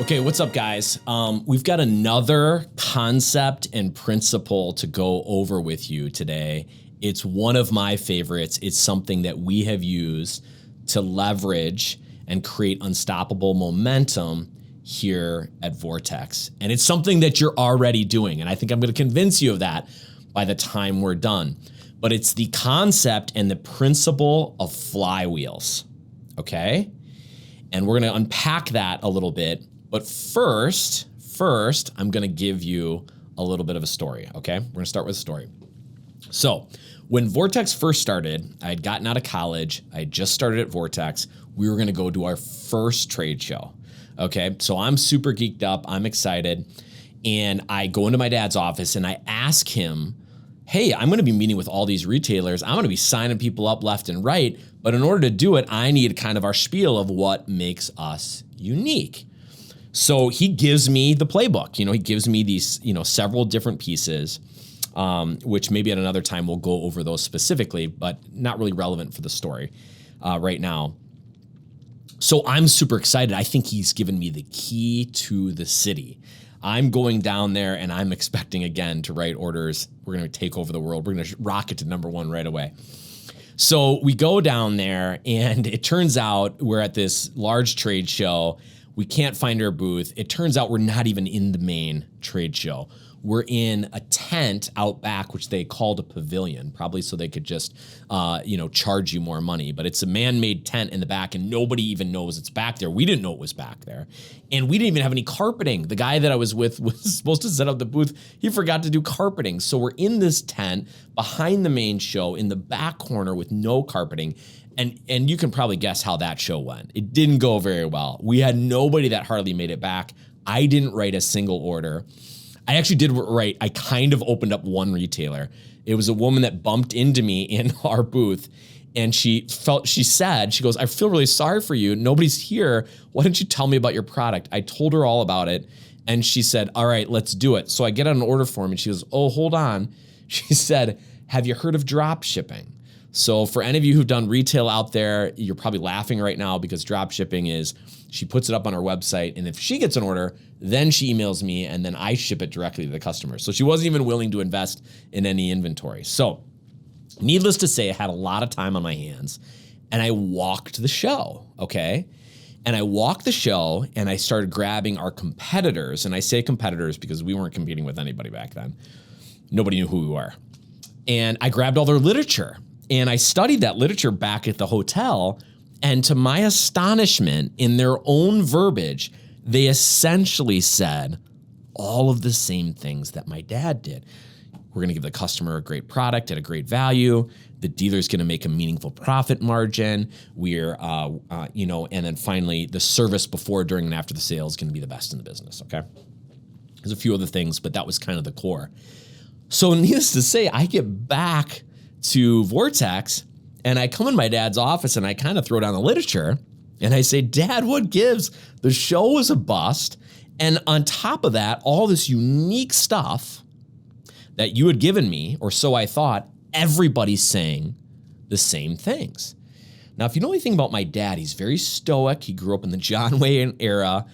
Okay, what's up, guys? We've got another concept and principle to go over with you today. It's one of my favorites. It's something that we have used to leverage and create unstoppable momentum here at Vortex. And it's something that you're already doing. And I think I'm going to convince you of that by the time we're done. But it's the concept and the principle of flywheels. Okay? And we're going to unpack that a little bit. But first, I'm going to give you a little bit of a story. Okay? We're going to start with a story. So when Vortex first started, I had gotten out of college. I had just started at Vortex. We were going to go do our first trade show. Okay? So I'm super geeked up. I'm excited. And I go into my dad's office and I ask him, hey, I'm going to be meeting with all these retailers. I'm going to be signing people up left and right. But in order to do it, I need kind of our spiel of what makes us unique. So he gives me the playbook. He gives me these, several different pieces, which maybe at another time we'll go over those specifically, but not really relevant for the story right now. So I'm super excited. I think he's given me the key to the city. I'm going down there and I'm expecting, again, to write orders. We're going to take over the world. We're going to rocket to #1 right away. So we go down there and it turns out we're at this large trade show. We can't find our booth. It turns out we're not even in the main trade show. We're in a tent out back, which they called a pavilion, probably so they could just, charge you more money. But it's a man-made tent in the back, and nobody even knows it's back there. We didn't know it was back there. And we didn't even have any carpeting. The guy that I was with was supposed to set up the booth. He forgot to do carpeting. So we're in this tent behind the main show in the back corner with no carpeting. And you can probably guess how that show went. It didn't go very well. We had nobody that hardly made it back. I didn't write a single order. I actually did write. I kind of opened up one retailer. It was a woman that bumped into me in our booth, and she goes, I feel really sorry for you. Nobody's here. Why don't you tell me about your product? I told her all about it, and she said, all right, let's do it. So I get on an order form, and she goes, oh, hold on. She said, have you heard of drop shipping? So for any of you who've done retail out there, you're probably laughing right now because drop shipping is, she puts it up on her website, and if she gets an order, then she emails me, and then I ship it directly to the customer. So she wasn't even willing to invest in any inventory. So needless to say, I had a lot of time on my hands, and I walked the show, okay? And I walked the show, and I started grabbing our competitors, and I say competitors because we weren't competing with anybody back then. Nobody knew who we were. And I grabbed all their literature. And I studied that literature back at the hotel, and to my astonishment, in their own verbiage, they essentially said all of the same things that my dad did. We're gonna give the customer a great product at a great value. The dealer's gonna make a meaningful profit margin. And then finally, the service before, during, and after the sale is gonna be the best in the business, okay? There's a few other things, but that was kind of the core. So needless to say, I get back to Vortex, and I come in my dad's office and I kind of throw down the literature and I say, Dad, what gives? The show was a bust. And on top of that, all this unique stuff that you had given me, or so I thought, everybody's saying the same things. Now, if you know anything about my dad, he's very stoic. He grew up in the John Wayne era.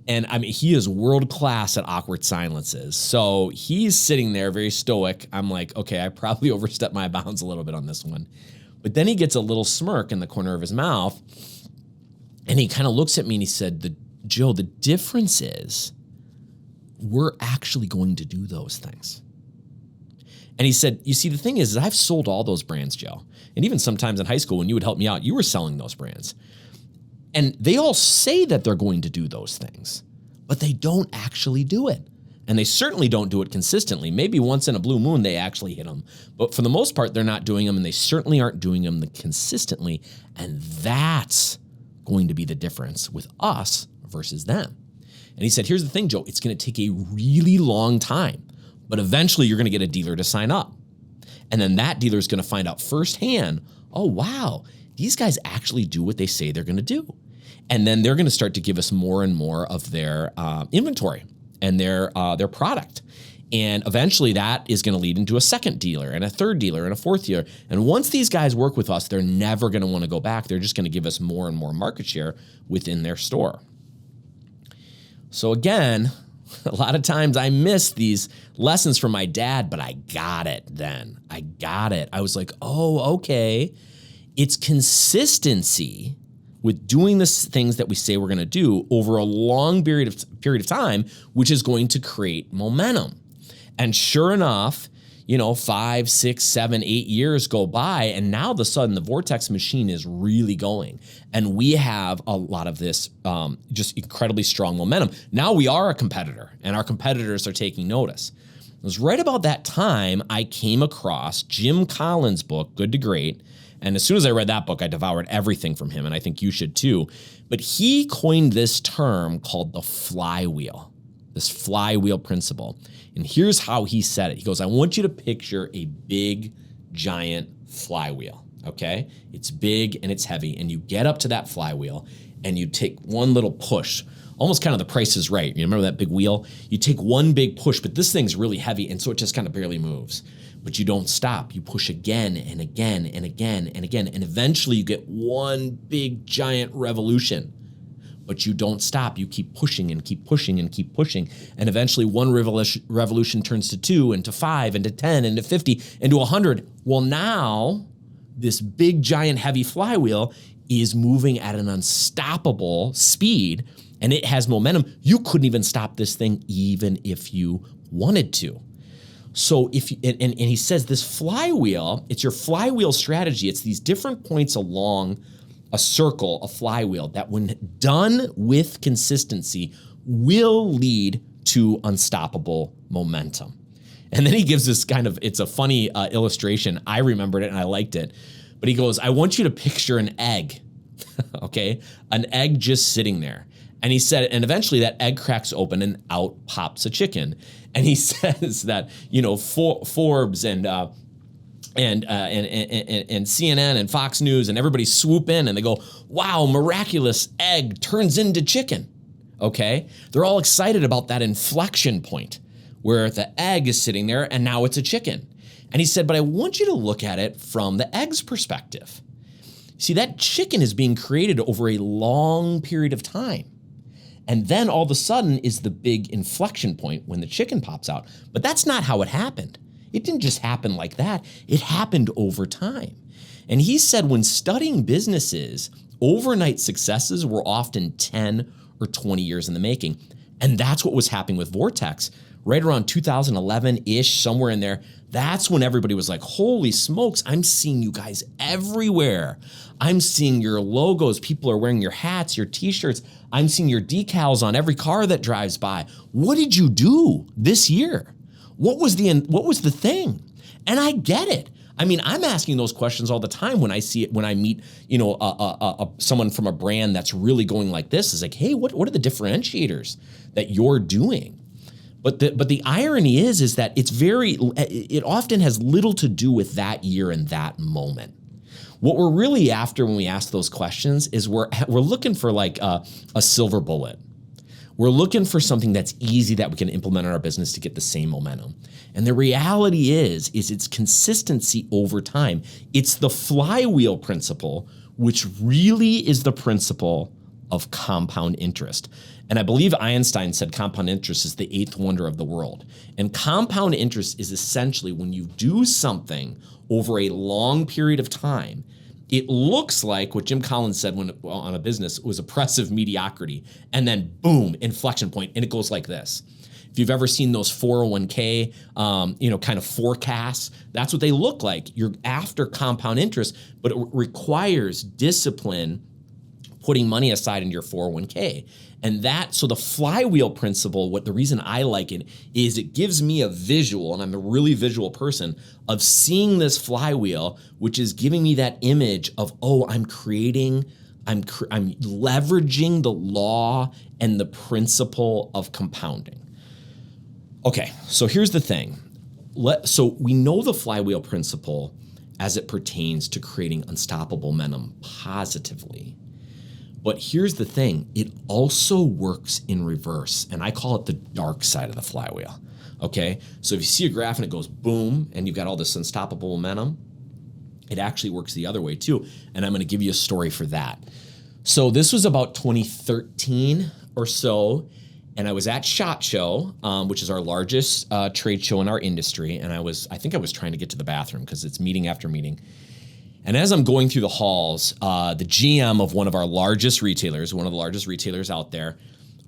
And I mean, he is world class at awkward silences. So he's sitting there very stoic. I'm like, okay, I probably overstepped my bounds a little bit on this one. But then he gets a little smirk in the corner of his mouth. And he kind of looks at me and he said, Joe, the difference is we're actually going to do those things. And he said, you see, the thing is I've sold all those brands, Joe. And even sometimes in high school when you would help me out, you were selling those brands. And they all say that they're going to do those things, but they don't actually do it. And they certainly don't do it consistently. Maybe once in a blue moon, they actually hit them. But for the most part, they're not doing them, and they certainly aren't doing them consistently. And that's going to be the difference with us versus them. And he said, here's the thing, Joe, it's going to take a really long time, but eventually you're going to get a dealer to sign up. And then that dealer is going to find out firsthand, oh, wow, these guys actually do what they say they're going to do. And then they're going to start to give us more and more of their inventory and their product. And eventually that is going to lead into a second dealer and a third dealer and a fourth dealer. And once these guys work with us, they're never going to want to go back. They're just going to give us more and more market share within their store. So again, a lot of times I miss these lessons from my dad, but I got it then. I got it. I was like, oh, okay. It's consistency with doing the things that we say we're going to do over a long period of time, which is going to create momentum. And sure enough, 5, 6, 7, 8 years go by, and now all of a sudden the Vortex machine is really going. And we have a lot of this just incredibly strong momentum. Now we are a competitor, and our competitors are taking notice. It was right about that time I came across Jim Collins' book, Good to Great. And as soon as I read that book, I devoured everything from him, and I think you should too. But he coined this term called the flywheel, this flywheel principle. And here's how he said it. He goes, I want you to picture a big, giant flywheel, okay? It's big and it's heavy, and you get up to that flywheel and you take one little push, almost kind of The Price is Right. You remember that big wheel? You take one big push, but this thing's really heavy, and so it just kind of barely moves. But you don't stop. You push again and again and again and again, and eventually you get one big, giant revolution. But you don't stop. You keep pushing and keep pushing and keep pushing. And eventually one revolution turns to 2 and to 5 and to 10 and to 50 and to 100. Well, now this big, giant, heavy flywheel is moving at an unstoppable speed, and it has momentum. You couldn't even stop this thing even if you wanted to. So and he says this flywheel, it's your flywheel strategy. It's these different points along a circle, a flywheel, that when done with consistency will lead to unstoppable momentum. And then he gives this it's a funny illustration. I remembered it and I liked it. But he goes, I want you to picture an egg, okay? An egg just sitting there. And he said, and eventually that egg cracks open and out pops a chicken. And he says that, Forbes and CNN and Fox News and everybody swoop in and they go, wow, miraculous egg turns into chicken, okay? They're all excited about that inflection point where the egg is sitting there and now it's a chicken. And he said, but I want you to look at it from the egg's perspective. See, that chicken is being created over a long period of time. And then all of a sudden is the big inflection point when the chicken pops out. But that's not how it happened. It didn't just happen like that. It happened over time. And he said when studying businesses, overnight successes were often 10 or 20 years in the making. And that's what was happening with Vortex. Right around 2011-ish, somewhere in there, that's when everybody was like, holy smokes, I'm seeing you guys everywhere. I'm seeing your logos. People are wearing your hats, your t-shirts. I'm seeing your decals on every car that drives by. What did you do this year? What was the thing? And I get it. I mean, I'm asking those questions all the time when I see it, when I meet, someone from a brand that's really going like this. It's like, hey, what are the differentiators that you're doing? But the irony is that it often has little to do with that year and that moment. What we're really after when we ask those questions is we're looking for like a silver bullet. We're looking for something that's easy that we can implement in our business to get the same momentum. And the reality is it's consistency over time. It's the flywheel principle, which really is the principle of compound interest. And I believe Einstein said compound interest is the eighth wonder of the world. And compound interest is essentially when you do something over a long period of time, it looks like what Jim Collins said on a business was oppressive mediocrity, and then boom, inflection point, and it goes like this. If you've ever seen those 401k, kind of forecasts, that's what they look like. You're after compound interest, but it requires discipline, putting money aside in your 401k. And so the flywheel principle, the reason I like it is it gives me a visual, and I'm a really visual person, of seeing this flywheel, which is giving me that image of, I'm leveraging the law and the principle of compounding. Okay, so here's the thing. So we know the flywheel principle as it pertains to creating unstoppable momentum positively. But here's the thing, it also works in reverse, and I call it the dark side of the flywheel, okay? So if you see a graph and it goes boom, and you've got all this unstoppable momentum, it actually works the other way too, and I'm gonna give you a story for that. So this was about 2013 or so, And I was at SHOT Show, which is our largest trade show in our industry. And I think I was trying to get to the bathroom because it's meeting after meeting. And as I'm going through the halls, the GM of one of our largest retailers, one of the largest retailers out there,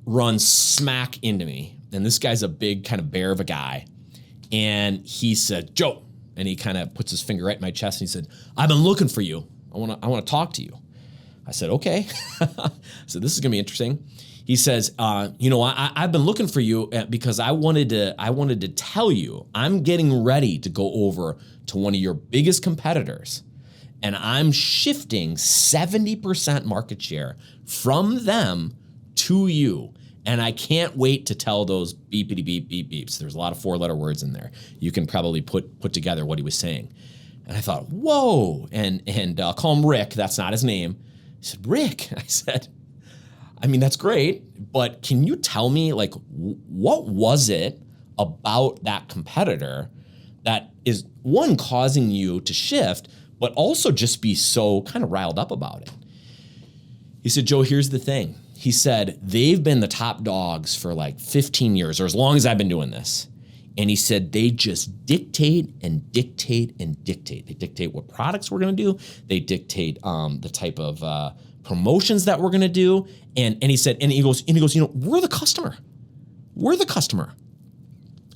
runs smack into me. And this guy's a big kind of bear of a guy. And he said, Joe, and he kind of puts his finger right in my chest and he said, I've been looking for you. I want to talk to you. I said, okay. So this is going to be interesting. He says, I've been looking for you because I wanted to tell you I'm getting ready to go over to one of your biggest competitors, and I'm shifting 70% market share from them to you. And I can't wait to tell those beepity beep beep beeps. There's a lot of 4-letter words in there. You can probably put together what he was saying. And I thought, whoa. And I'll call him Rick. That's not his name. He said, Rick. I said, I mean, that's great, but can you tell me, like, what was it about that competitor that is, one, causing you to shift, but also just be so kind of riled up about it? He said, Joe, here's the thing. He said, they've been the top dogs for like 15 years, or as long as I've been doing this. And he said, they just dictate and dictate and dictate. They dictate what products we're going to do. They dictate the type of promotions that we're going to do. And he said, and he goes, we're the customer. We're the customer.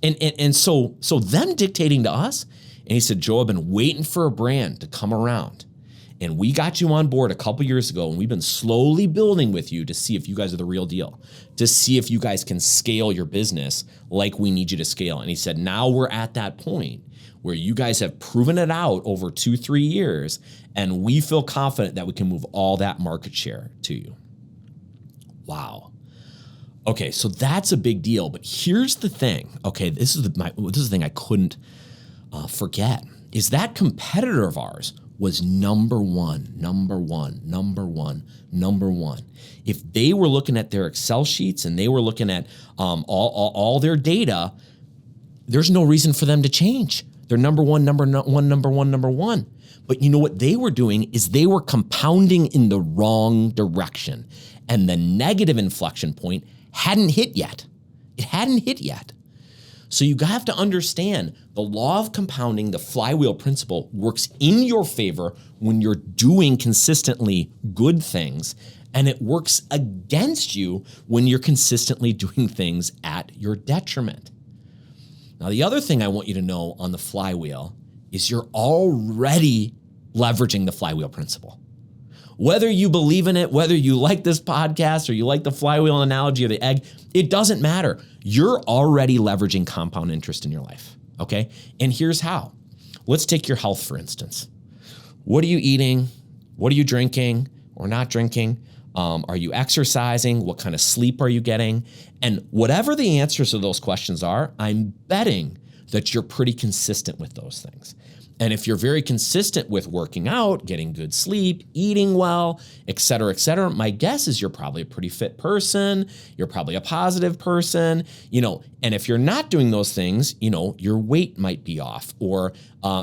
And so them dictating to us. And he said, Joe, I've been waiting for a brand to come around. And we got you on board a couple years ago, and we've been slowly building with you to see if you guys are the real deal, to see if you guys can scale your business like we need you to scale. And he said, now we're at that point where you guys have proven it out over 2-3 years, and we feel confident that we can move all that market share to you. Wow. Okay, so that's a big deal. But here's the thing. Okay, this is the thing I couldn't forget, is that competitor of ours was number one. If they were looking at their Excel sheets and they were looking at all their data, there's no reason for them to change. They're number one. But you know what they were doing is they were compounding in the wrong direction. And the negative inflection point hadn't hit yet. It hadn't hit yet. So you have to understand the law of compounding, the flywheel principle, works in your favor when you're doing consistently good things, and it works against you when you're consistently doing things at your detriment. Now, the other thing I want you to know on the flywheel is you're already leveraging the flywheel principle. Whether you believe in it, whether you like this podcast or you like the flywheel analogy of the egg, it doesn't matter. You're already leveraging compound interest in your life, okay? And here's how. Let's take your health, for instance. What are you eating? What are you drinking or not drinking? Are you exercising? What kind of sleep are you getting? And whatever the answers to those questions are, I'm betting that you're pretty consistent with those things. And if you're very consistent with working out, getting good sleep, eating well, et cetera, my guess is you're probably a pretty fit person. You're probably a positive person, and if you're not doing those things, your weight might be off, or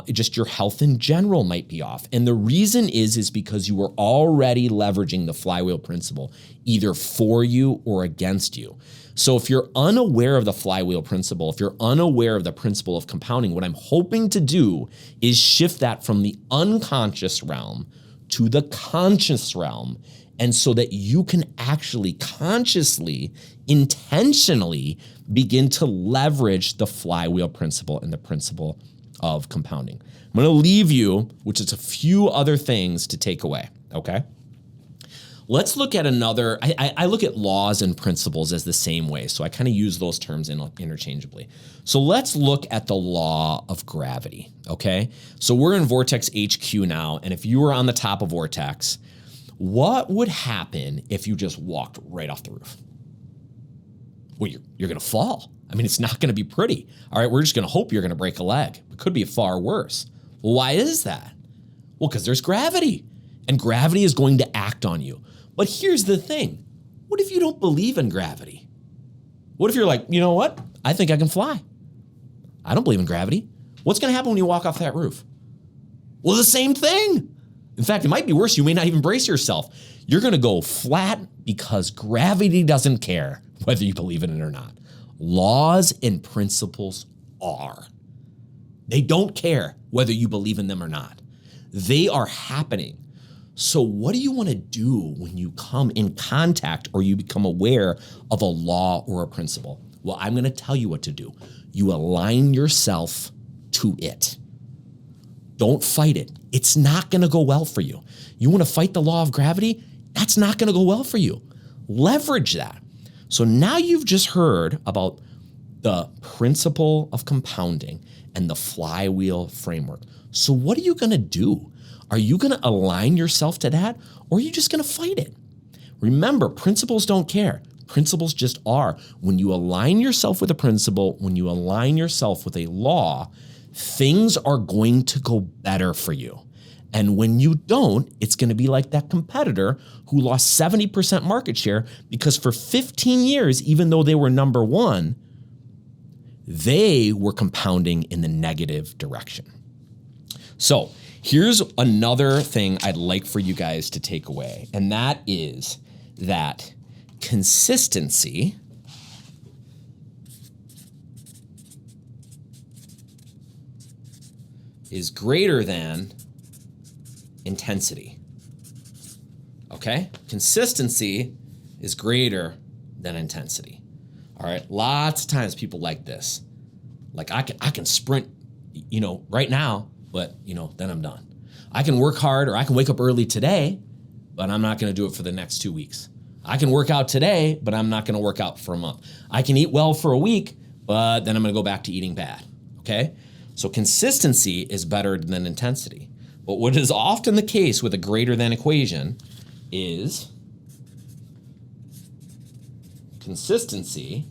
just your health in general might be off. And the reason is because you were already leveraging the flywheel principle, either for you or against you. So if you're unaware of the flywheel principle, if you're unaware of the principle of compounding, what I'm hoping to do is shift that from the unconscious realm to the conscious realm. And so that you can actually consciously, intentionally begin to leverage the flywheel principle and the principle of compounding. I'm going to leave you, which is a few other things to take away, okay? Let's look at another. I look at laws and principles as the same way, so I kind of use those terms interchangeably. So let's look at the law of gravity, okay? So we're in Vortex HQ now, and if you were on the top of Vortex, what would happen if you just walked right off the roof? Well, you're going to fall. I mean, it's not going to be pretty. All right, we're just going to hope you're going to break a leg. It could be far worse. Well, why is that? Well, because there's gravity, and gravity is going to act on you. But here's the thing. What if you don't believe in gravity? What if you're like, you know what? I think I can fly. I don't believe in gravity. What's going to happen when you walk off that roof? Well, the same thing. In fact, it might be worse. You may not even brace yourself. You're going to go flat because gravity doesn't care whether you believe in it or not. Laws and principles are. They don't care whether you believe in them or not. They are happening. So what do you want to do when you come in contact or you become aware of a law or a principle? Well, I'm going to tell you what to do. You align yourself to it. Don't fight it. It's not going to go well for you. You want to fight the law of gravity? That's not going to go well for you. Leverage that. So now you've just heard about the principle of compounding and the flywheel framework. So what are you going to do? Are you going to align yourself to that, or are you just going to fight it? Remember, principles don't care. Principles just are. When you align yourself with a principle, when you align yourself with a law, things are going to go better for you. And when you don't, it's going to be like that competitor who lost 70% market share because for 15 years, even though they were number one, they were compounding in the negative direction. So here's another thing I'd like for you guys to take away, and that is that consistency is greater than intensity. Okay? Consistency is greater than intensity. All right? Lots of times people like this. Like I can sprint, right now, but then I'm done. I can work hard or I can wake up early today, but I'm not going to do it for the next 2 weeks. I can work out today, but I'm not going to work out for a month. I can eat well for a week, but then I'm going to go back to eating bad. Okay? So consistency is better than intensity. But what is often the case with a greater than equation is consistency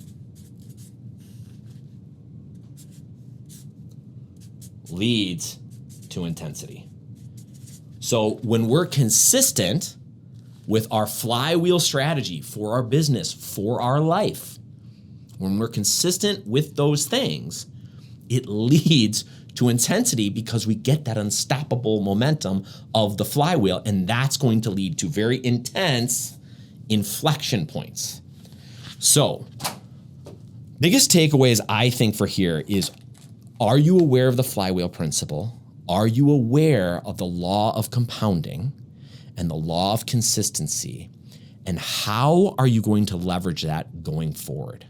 leads to intensity. So when we're consistent with our flywheel strategy for our business, for our life, when we're consistent with those things, it leads to intensity because we get that unstoppable momentum of the flywheel, and that's going to lead to very intense inflection points. So, biggest takeaways I think for here is, are you aware of the flywheel principle? Are you aware of the law of compounding and the law of consistency? And how are you going to leverage that going forward?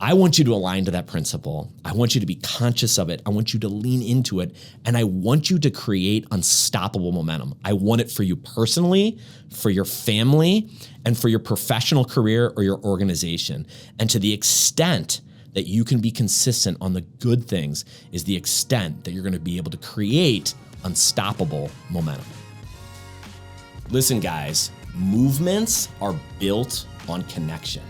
I want you to align to that principle. I want you to be conscious of it. I want you to lean into it. And I want you to create unstoppable momentum. I want it for you personally, for your family, and for your professional career or your organization. And to the extent that you can be consistent on the good things is the extent that you're going to be able to create unstoppable momentum. Listen, guys, movements are built on connection.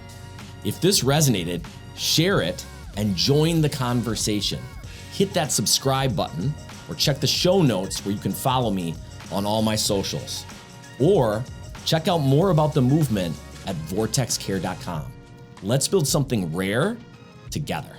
If this resonated, share it and join the conversation. Hit that subscribe button or check the show notes where you can follow me on all my socials. Or check out more about the movement at vortexcare.com. Let's build something rare together.